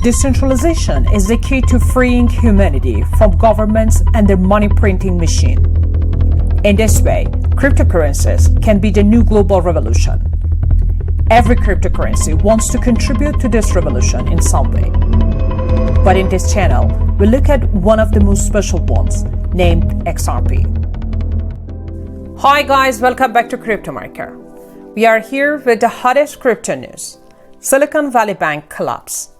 Decentralization is the key to freeing humanity from governments and their money printing machine. In this way, cryptocurrencies can be the new global revolution. Every cryptocurrency wants to contribute to this revolution in some way. But in this channel, we look at one of the most special ones, named XRP. Hi guys, welcome back to Crypto Marker. We are here with the hottest crypto news, Silicon Valley Bank collapse.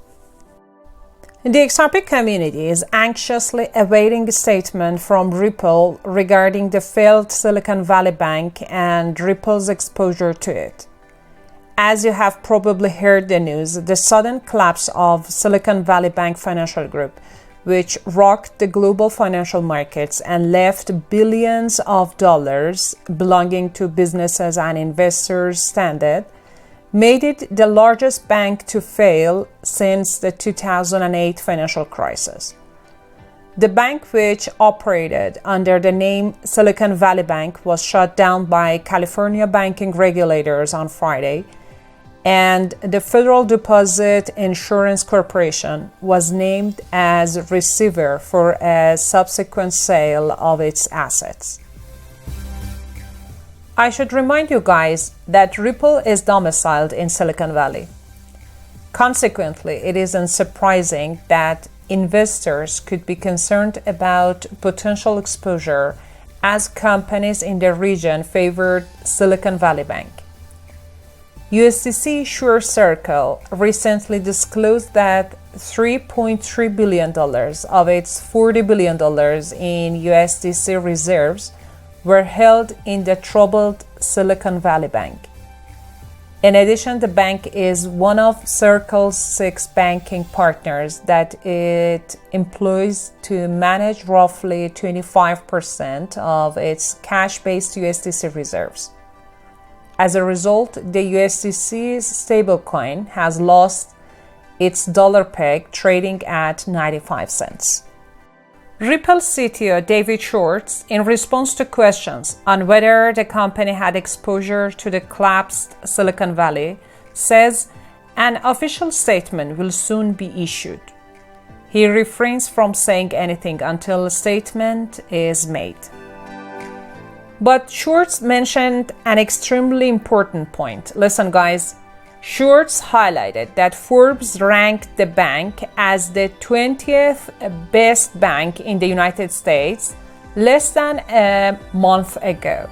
The XRP community is anxiously awaiting a statement from Ripple regarding the failed Silicon Valley Bank and Ripple's exposure to it. As you have probably heard the news, the sudden collapse of Silicon Valley Bank Financial Group, which rocked the global financial markets and left billions of dollars belonging to businesses and investors stranded, made it the largest bank to fail since the 2008 financial crisis. The bank, which operated under the name Silicon Valley Bank, was shut down by California banking regulators on Friday, and the Federal Deposit Insurance Corporation was named as receiver for a subsequent sale of its assets. I should remind you guys that Ripple is domiciled in Silicon Valley. Consequently, it is unsurprising that investors could be concerned about potential exposure as companies in the region favored Silicon Valley Bank. USDC Circle recently disclosed that $3.3 billion of its $40 billion in USDC reserves were held in the troubled Silicon Valley Bank. In addition, the bank is one of Circle's 6 banking partners that it employs to manage roughly 25% of its cash-based USDC reserves. As a result, the USDC's stablecoin has lost its dollar peg, trading at 95 cents. Ripple CTO David Schwartz, in response to questions on whether the company had exposure to the collapsed Silicon Valley, says an official statement will soon be issued. He refrains from saying anything until a statement is made. But Schwartz mentioned an extremely important point. Listen, guys. Schwartz highlighted that Forbes ranked the bank as the 20th best bank in the United States less than a month ago.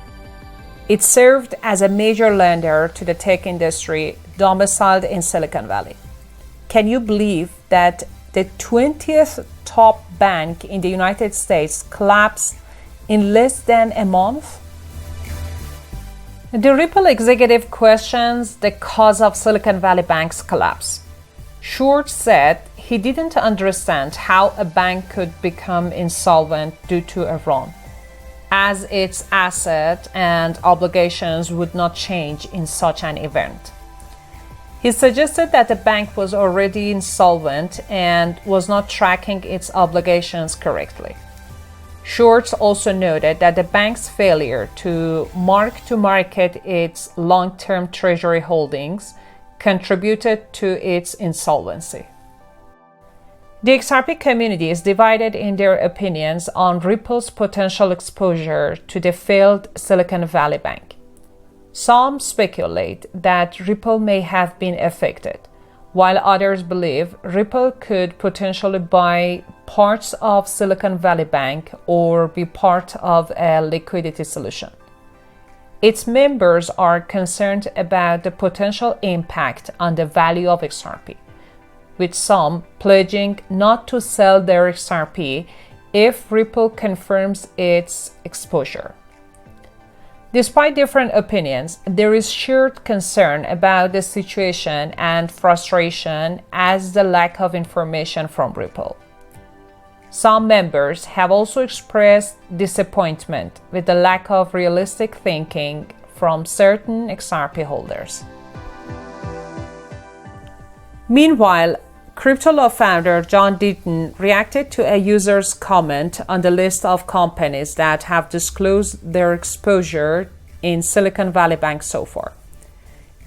It served as a major lender to the tech industry domiciled in Silicon Valley. Can you believe that the 20th top bank in the United States collapsed in less than a month? The Ripple executive questions the cause of Silicon Valley Bank's collapse. Schwartz said he didn't understand how a bank could become insolvent due to a run, as its assets and obligations would not change in such an event. He suggested that the bank was already insolvent and was not tracking its obligations correctly. Schwartz also noted that the bank's failure to mark-to-market its long-term treasury holdings contributed to its insolvency. The XRP community is divided in their opinions on Ripple's potential exposure to the failed Silicon Valley Bank. Some speculate that Ripple may have been affected, while others believe Ripple could potentially buy parts of Silicon Valley Bank or be part of a liquidity solution. Its members are concerned about the potential impact on the value of XRP, with some pledging not to sell their XRP if Ripple confirms its exposure. Despite different opinions, there is shared concern about the situation and frustration as the lack of information from Ripple. Some members have also expressed disappointment with the lack of realistic thinking from certain XRP holders. Meanwhile, CryptoLaw founder John Deaton reacted to a user's comment on the list of companies that have disclosed their exposure in Silicon Valley Bank so far.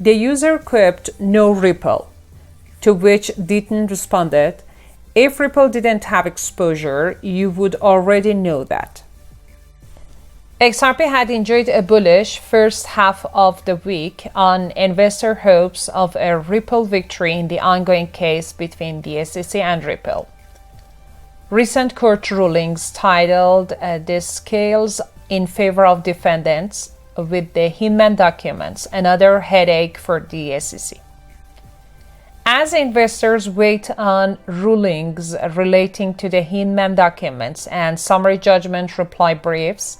The user quipped, "No Ripple," to which didn't responded. If Ripple didn't have exposure, you would already know that. XRP had enjoyed a bullish first half of the week on investor hopes of a Ripple victory in the ongoing case between the SEC and Ripple. Recent court rulings titled "The Scales in Favor of Defendants" with the Hinman documents, another headache for the SEC. As investors wait on rulings relating to the Hinman documents and summary judgment reply briefs,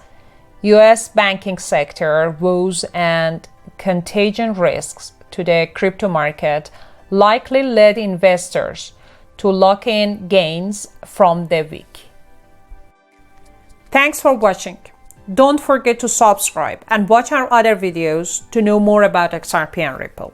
U.S. banking sector woes and contagion risks to the crypto market likely led investors to lock in gains from the week. Thanks for watching. Don't forget to subscribe and watch our other videos to know more about XRP and Ripple.